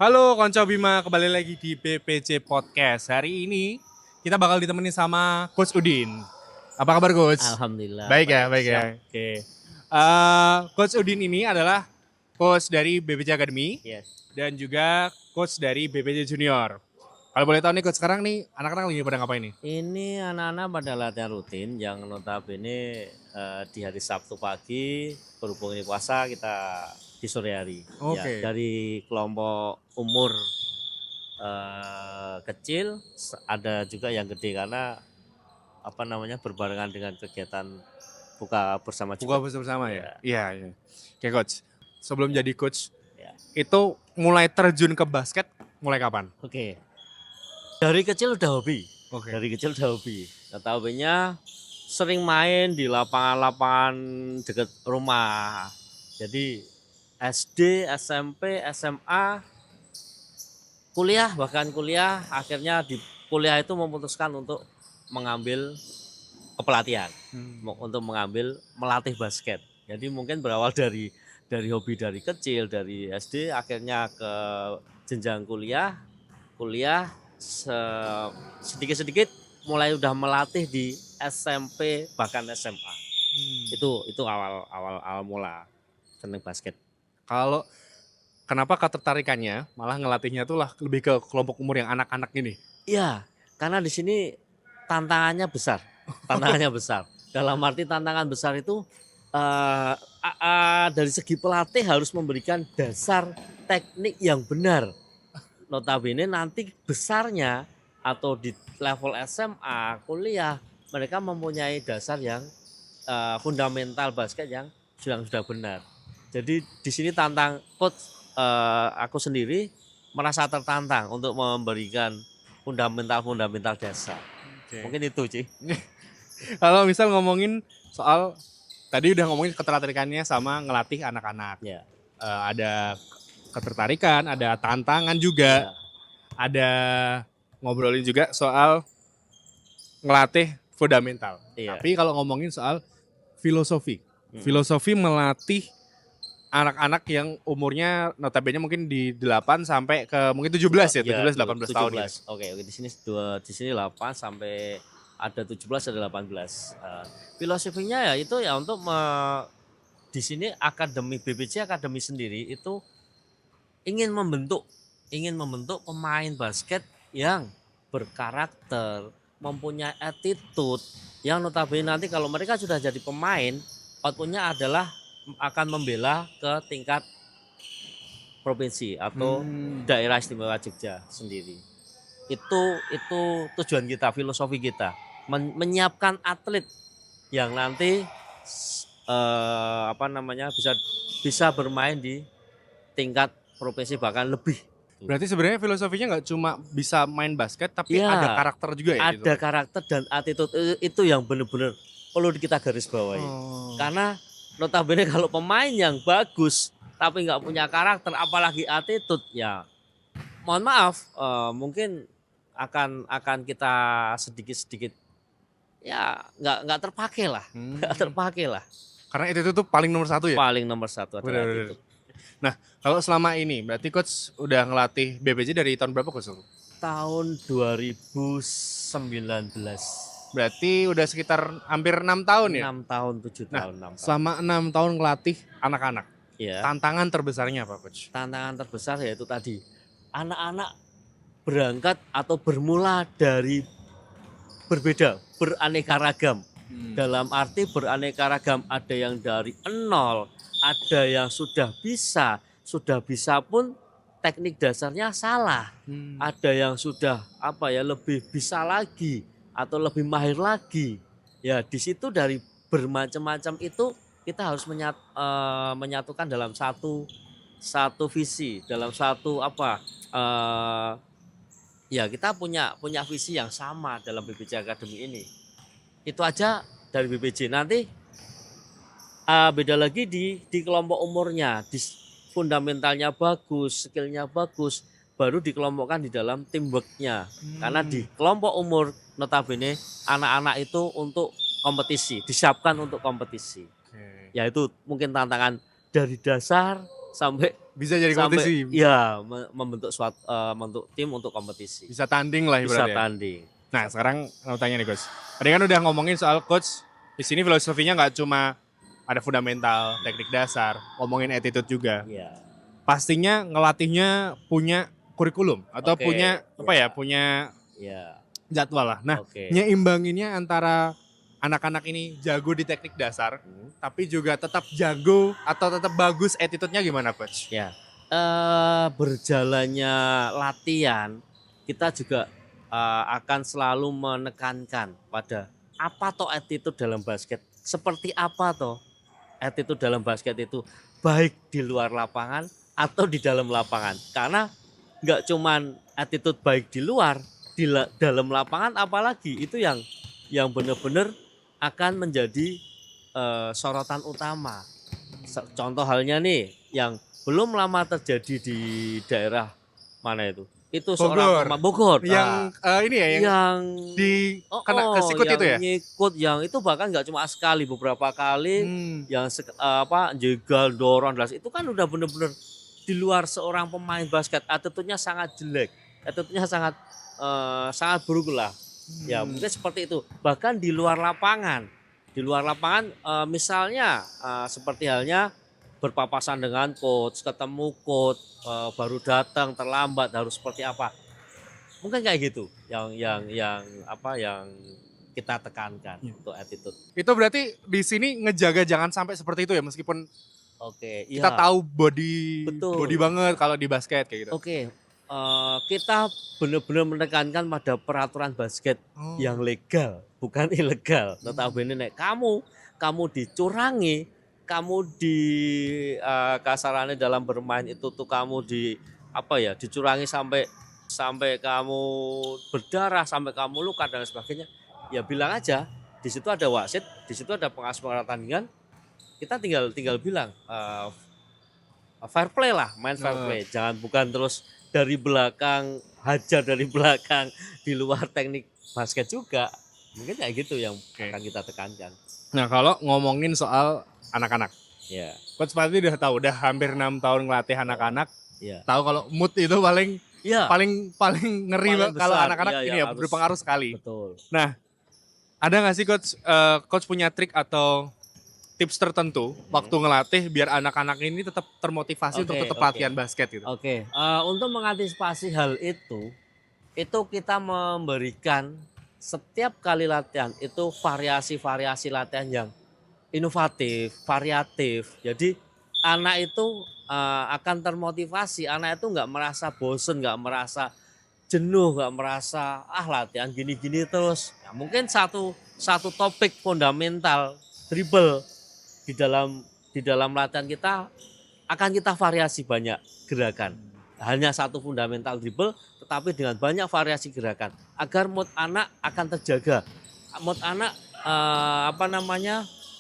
Halo Konco Bima, kembali lagi di BPC Podcast. Hari ini kita bakal ditemenin sama Coach Udin. Apa kabar Coach? Alhamdulillah Baik ya, baik, baik ya. siap. Oke. Coach Udin ini adalah coach dari BPC Academy Yes. dan juga coach dari BPC Junior. Kalau boleh tahu nih Coach, sekarang nih anak-anak lagi pada ngapain nih? Ini anak-anak pada latihan rutin yang notabene di hari Sabtu pagi berhubung ini puasa kita di sore hari. Ya, Oke. dari kelompok umur kecil ada juga yang gede karena berbarengan dengan kegiatan buka bersama Buka juga. bersama ya? Ya, Iya, iya. Oke Coach, sebelum jadi coach, ya. itu mulai terjun ke basket mulai kapan? Oke. Dari kecil udah hobi. Oke. Dari kecil udah hobi. Hobinya sering main di lapangan-lapangan dekat rumah. Jadi SD, SMP, SMA, bahkan kuliah, akhirnya di kuliah itu memutuskan untuk mengambil kepelatihan, untuk melatih basket. Jadi mungkin berawal dari hobi dari kecil, dari SD, akhirnya ke jenjang kuliah sedikit-sedikit mulai udah melatih di SMP bahkan SMA. Itu awal mula seneng basket. Kalau kenapa ketertarikannya malah ngelatihnya tuh lah lebih ke kelompok umur yang anak-anak ini? Iya, karena di sini tantangannya besar. Tantangannya besar. Dalam arti tantangan besar itu dari segi pelatih harus memberikan dasar teknik yang benar. Notabene nanti besarnya atau di level SMA, kuliah, mereka mempunyai dasar yang fundamental basket yang sudah benar. Jadi di sini aku sendiri merasa tertantang untuk memberikan fundamental dasar. Oke. Mungkin itu, Ci. Kalau misal ngomongin soal tadi udah ngomongin ketertarikannya sama ngelatih anak-anak. Ya. Ada ketertarikan, ada tantangan juga, Ya. ada ngobrolin juga soal ngelatih fundamental. Iya. Tapi kalau ngomongin soal filosofi melatih anak-anak yang umurnya notabene mungkin di 8 sampai ke mungkin 17 ya, 17 18 tahun gitu. Oke, di sini 8 sampai ada 17 ada 18. Filosofinya ya itu ya untuk di sini BPC Akademi sendiri itu ingin membentuk pemain basket yang berkarakter, mempunyai attitude yang notabene nanti kalau mereka sudah jadi pemain, outputnya adalah akan membela ke tingkat provinsi atau daerah istimewa Jogja sendiri. Itu tujuan kita, filosofi kita, menyiapkan atlet yang nanti bisa bermain di tingkat provinsi bahkan lebih. Berarti sebenarnya filosofinya nggak cuma bisa main basket, tapi Ya, ada karakter juga ya? Ada gitu. karakter dan attitude itu yang benar-benar perlu kita garis bawahi. Karena notabene kalau pemain yang bagus tapi nggak punya karakter, apalagi attitude, ya mohon maaf, mungkin akan kita sedikit ya nggak terpakai lah, Karena itu tuh paling nomor satu ya? Paling nomor satu adalah attitude. Nah, kalau selama ini berarti coach udah ngelatih BPJ dari tahun berapa coach? Tahun 2019. Berarti udah sekitar hampir 6 tahun ya? 6 tahun, 7 tahun, 6 tahun. Selama 6 tahun ngelatih anak-anak, ya. Tantangan terbesarnya apa coach? Tantangan terbesar yaitu tadi, anak-anak berangkat atau bermula dari beraneka ragam. Dalam arti beraneka ragam, ada yang dari nol, ada yang sudah bisa pun teknik dasarnya salah. Ada yang sudah lebih bisa lagi atau lebih mahir lagi. Ya di situ dari bermacam-macam itu kita harus menyatukan dalam satu visi, dalam satu ya kita punya visi yang sama dalam BPJ Academy ini. Itu aja dari BPJ. Nanti beda lagi di kelompok umurnya, di fundamentalnya bagus, skillnya bagus, baru dikelompokkan di dalam teamworknya. Karena di kelompok umur notabene anak-anak itu untuk kompetisi, disiapkan untuk kompetisi. Ya itu mungkin tantangan dari dasar sampai Bisa jadi sampai kompetisi. ya membentuk tim untuk kompetisi. Bisa tanding lah Bisa ibaratnya. tanding. Nah sekarang mau tanya nih coach. Tadi kan udah ngomongin soal coach. Di sini filosofinya nggak cuma ada fundamental, teknik dasar, ngomongin attitude juga. Iya. Pastinya ngelatihnya punya kurikulum atau Oke, punya apa ya. ya, punya Ya. jadwal lah. Nah, Oke. nyeimbanginnya antara anak-anak ini jago di teknik dasar, tapi juga tetap jago atau tetap bagus attitude-nya gimana coach? Ya. Berjalannya latihan kita juga akan selalu menekankan pada apa toh attitude dalam basket. Seperti apa toh attitude dalam basket itu, baik di luar lapangan atau di dalam lapangan. Karena nggak cuman attitude baik di luar, dalam lapangan apalagi itu yang benar-benar akan menjadi sorotan utama. Contoh halnya nih yang belum lama terjadi di daerah mana itu? Itu seorang pemain Bogor. Yang ini ya yang di kena kesikut yang itu ya? Nyikut, yang itu bahkan nggak cuma sekali, beberapa kali yang jegal dorong itu kan udah bener-bener di luar seorang pemain basket, attitude-nya sangat jelek, attitude-nya sangat buruk lah. Ya mungkin seperti itu. Bahkan di luar lapangan misalnya seperti halnya berpapasan dengan coach, ketemu coach, baru datang terlambat harus seperti apa, mungkin kayak gitu yang kita tekankan untuk attitude. Itu berarti di sini ngejaga jangan sampai seperti itu ya, meskipun kita Iya. tahu Betul. body banget kalau di basket kayak gitu. Kita benar-benar menekankan pada peraturan basket yang legal, bukan ilegal. Notabene nek kamu dicurangi, kamu di kasarannya dalam bermain itu tuh kamu dicurangi sampai kamu berdarah, sampai kamu luka dan sebagainya, ya bilang aja. Di situ ada wasit, di situ ada pengawas pertandingan. Kita tinggal bilang fair play lah, main fair play. Jangan bukan terus dari belakang, hajar dari belakang di luar teknik basket juga. Mungkin kayak gitu yang akan kita tekankan. Nah kalau ngomongin soal anak-anak, ya, coach pasti udah tahu, udah hampir 6 tahun ngelatih anak-anak, tahu kalau mood itu paling ngeri kalau anak-anak ini ya berpengaruh sekali. Betul. Nah ada nggak sih coach punya trik atau tips tertentu waktu ngelatih biar anak-anak ini tetap termotivasi untuk tetap latihan basket gitu? Untuk mengantisipasi hal itu kita memberikan setiap kali latihan itu variasi-variasi latihan yang inovatif, variatif. Jadi anak itu akan termotivasi, anak itu nggak merasa bosen, nggak merasa jenuh, nggak merasa latihan gini-gini terus. Ya, mungkin satu topik fundamental dribble di dalam latihan kita akan kita variasi banyak gerakan. Hanya satu fundamental dribble tetapi dengan banyak variasi gerakan agar mood anak akan terjaga. Mood anak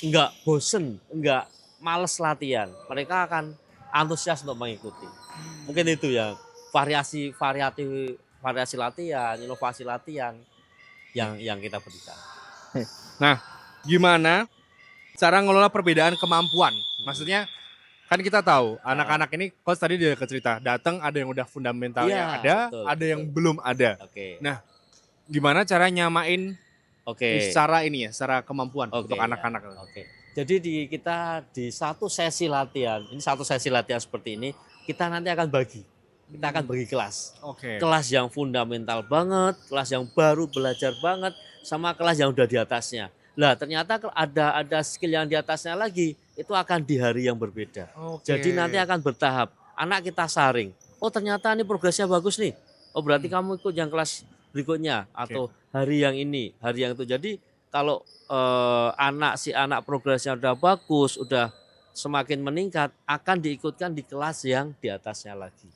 enggak bosen, enggak males latihan. Mereka akan antusias untuk mengikuti. Mungkin itu ya variasi latihan, inovasi latihan yang kita berikan. Nah, gimana cara ngelola perbedaan kemampuan? Maksudnya kan kita tahu anak-anak ini, coach tadi dia cerita, datang ada yang udah fundamentalnya ada yang belum ada. Nah, gimana cara nyamain secara kemampuan untuk anak-anak? Jadi kita di satu sesi latihan seperti ini, kita nanti akan bagi. Kita akan bagi kelas. Kelas yang fundamental banget, kelas yang baru belajar banget, sama kelas yang udah di atasnya. Lah ternyata ada skill yang di atasnya lagi, itu akan di hari yang berbeda. Jadi nanti akan bertahap. Anak kita saring. Oh ternyata ini progresnya bagus nih. Oh berarti kamu ikut yang kelas berikutnya atau hari yang ini, hari yang itu. Jadi kalau si anak progresnya udah bagus, udah semakin meningkat, akan diikutkan di kelas yang di atasnya lagi.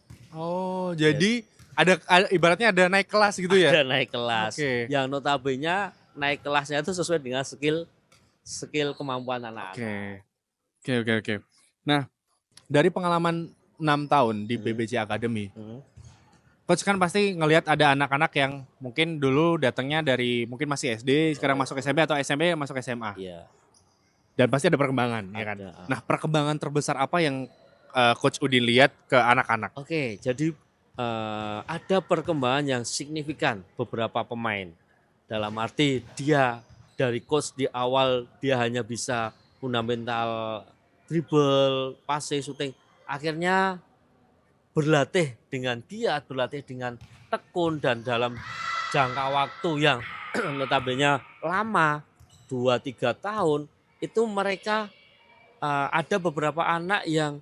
Jadi ada ibaratnya ada naik kelas gitu ya? Ada naik kelas. Yang notabene naik kelasnya itu sesuai dengan skill kemampuan anak-anak. Oke. Nah, dari pengalaman 6 tahun di BBC Academy, coach kan pasti ngelihat ada anak-anak yang mungkin dulu datangnya dari mungkin masih SD, sekarang masuk SMP atau SMP masuk SMA. Iya. Dan pasti ada perkembangan, ya kan? Nah, perkembangan terbesar apa yang Coach Udin lihat ke anak-anak? Oke, jadi ada perkembangan yang signifikan beberapa pemain. Dalam arti dia dari coach di awal dia hanya bisa fundamental dribble, passing, shooting. Akhirnya berlatih dengan giat, berlatih dengan tekun dan dalam jangka waktu yang notabene lama 2-3 tahun itu mereka ada beberapa anak yang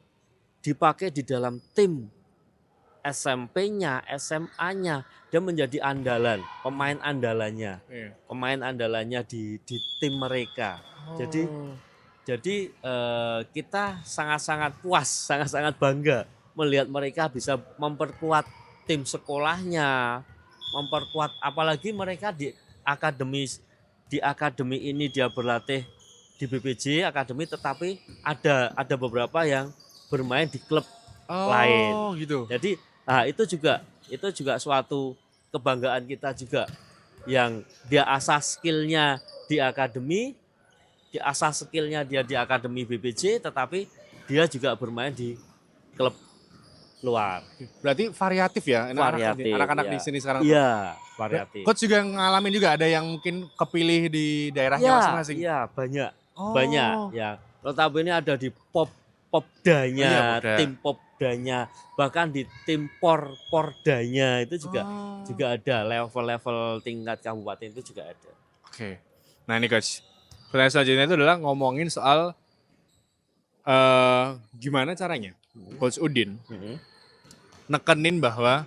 dipakai di dalam tim SMP-nya, SMA-nya, dia menjadi andalan, pemain andalannya, pemain andalannya di tim mereka. Jadi kita sangat-sangat puas, sangat-sangat bangga melihat mereka bisa memperkuat tim sekolahnya, memperkuat apalagi mereka di akademi ini dia berlatih di BPJ akademi, tetapi ada beberapa yang bermain di klub lain. Gitu. Jadi itu juga suatu kebanggaan kita juga yang dia asah skillnya di akademi, diasah skillnya dia di akademi BPJ, tetapi dia juga bermain di klub luar. Berarti variatif ya anak-anak ya. di sini sekarang? Iya, variatif. Coach juga ngalamin juga ada yang mungkin kepilih di daerahnya masing-masing? Iya, banyak ya. Notabene ada di Popdanya, tim Popdanya, bahkan di tim Pordanya itu juga ada level-level tingkat kabupaten itu juga ada. Oke. Nah ini Coach, pertanyaan selanjutnya itu adalah ngomongin soal gimana caranya Coach Udin nekenin bahwa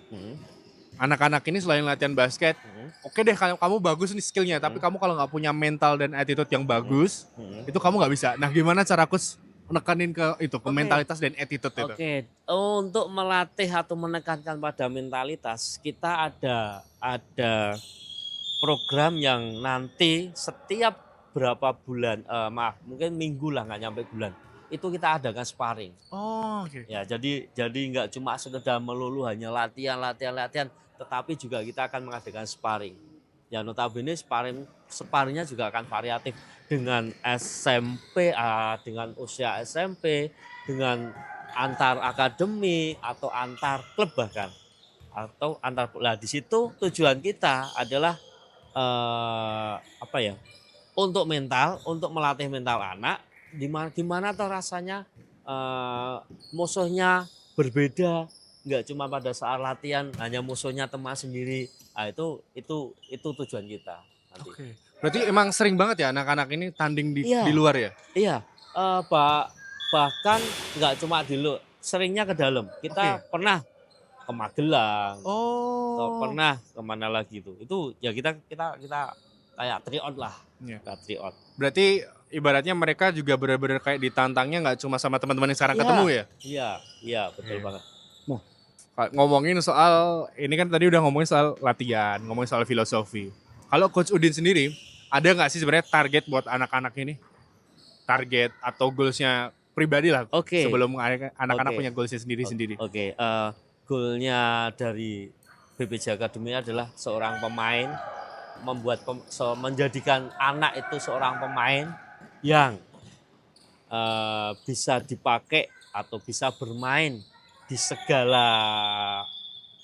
anak-anak ini selain latihan basket, oke deh kamu bagus nih skillnya, tapi kamu kalau nggak punya mental dan attitude yang bagus, itu kamu nggak bisa. Nah gimana cara Coach menekenin ke mentalitas dan attitude itu? Oke, untuk melatih atau menekankan pada mentalitas, kita ada program yang nanti setiap berapa bulan, mungkin minggu lah, nggak nyampe bulan, itu kita adakan sparring. Oke. Ya, jadi nggak cuma sekedar melulu hanya latihan, tetapi juga kita akan mengadakan sparring. Ya notabene sparringnya juga akan variatif dengan SMP, dengan usia SMP, dengan antar akademi atau antar klub bahkan, atau antar. Nah di situ tujuan kita adalah untuk melatih mental anak, gimana tuh rasanya musuhnya berbeda, nggak cuma pada saat latihan hanya musuhnya teman sendiri. Nah, itu tujuan kita nanti. Oke. Berarti emang sering banget ya anak-anak ini tanding di luar ya? Iya. Bahkan nggak cuma di luar, seringnya ke dalam. Kita pernah ke Magelang. Pernah kemana lagi itu. Itu ya kita kayak tryout lah. Tryout. Berarti ibaratnya mereka juga benar-benar kayak ditantangnya nggak cuma sama teman-teman yang sekarang ketemu ya? Iya, betul banget. Ngomongin soal, ini kan tadi udah ngomongin soal latihan, ngomongin soal filosofi. Kalau Coach Udin sendiri, ada nggak sih sebenarnya target buat anak-anak ini? Target atau goalsnya pribadi lah, sebelum anak-anak punya goalsnya sendiri-sendiri. Goalnya dari BPJ Academy adalah seorang pemain, menjadikan anak itu seorang pemain yang bisa dipakai atau bisa bermain di segala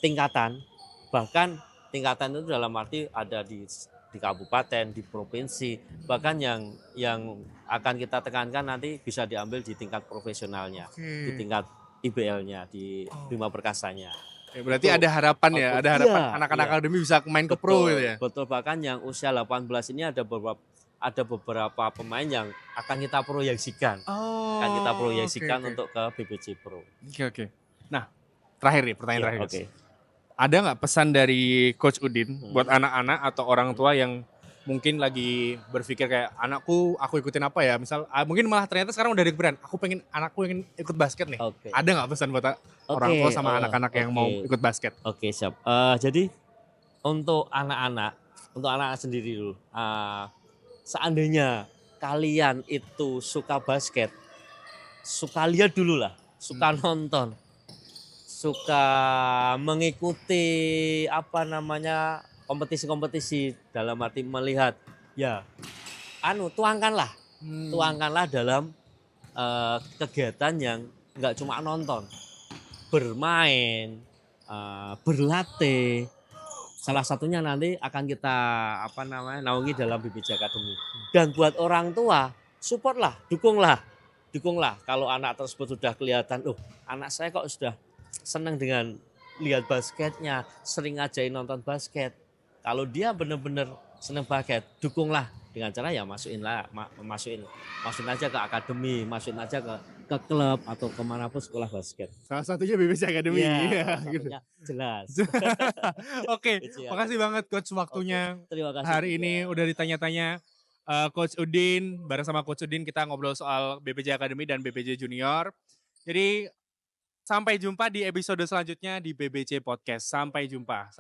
tingkatan, bahkan tingkatan itu dalam arti ada di kabupaten, di provinsi, bahkan yang akan kita tekankan nanti bisa diambil di tingkat profesionalnya, di tingkat IBL-nya, di Bima Perkasanya. Berarti ada harapan ya, ada harapan anak-anak akademi bisa main ke pro gitu ya? Betul, bahkan yang usia 18 ini ada beberapa pemain yang akan kita proyeksikan. Untuk ke BPJ Pro. Oke. Nah, terakhir nih, pertanyaan terakhir. Ada nggak pesan dari Coach Udin buat anak-anak atau orang tua yang mungkin lagi berpikir kayak aku ikutin apa ya? Misal mungkin malah ternyata sekarang udah ada kepikiran, aku pengen anakku ingin ikut basket nih. Ada nggak pesan buat orang tua sama anak-anak yang mau ikut basket? Oke, siap. Jadi untuk anak-anak sendiri dulu. Seandainya kalian itu suka basket, suka lihat dulu lah, suka nonton, suka mengikuti kompetisi-kompetisi, dalam arti melihat ya tuangkanlah dalam kegiatan yang nggak cuma nonton, bermain, berlatih. Salah satunya nanti akan kita naungi dalam BBJ Academy. Dan buat orang tua, supportlah, dukunglah. Kalau anak tersebut sudah kelihatan, anak saya kok sudah senang dengan lihat basketnya, sering ngajain nonton basket. Kalau dia benar-benar senang basket, dukunglah dengan cara ya masukin aja ke akademi, masukin aja ke klub atau kemanapun sekolah basket. Salah satunya BBC Academy. Iya, gitu. Jelas. Oke, makasih banget Coach waktunya. Terima kasih hari juga. ini udah ditanya-tanya. Coach Udin, bareng sama Coach Udin kita ngobrol soal BPJ Academy dan BPJ Junior. Jadi sampai jumpa di episode selanjutnya di BBC Podcast. Sampai jumpa.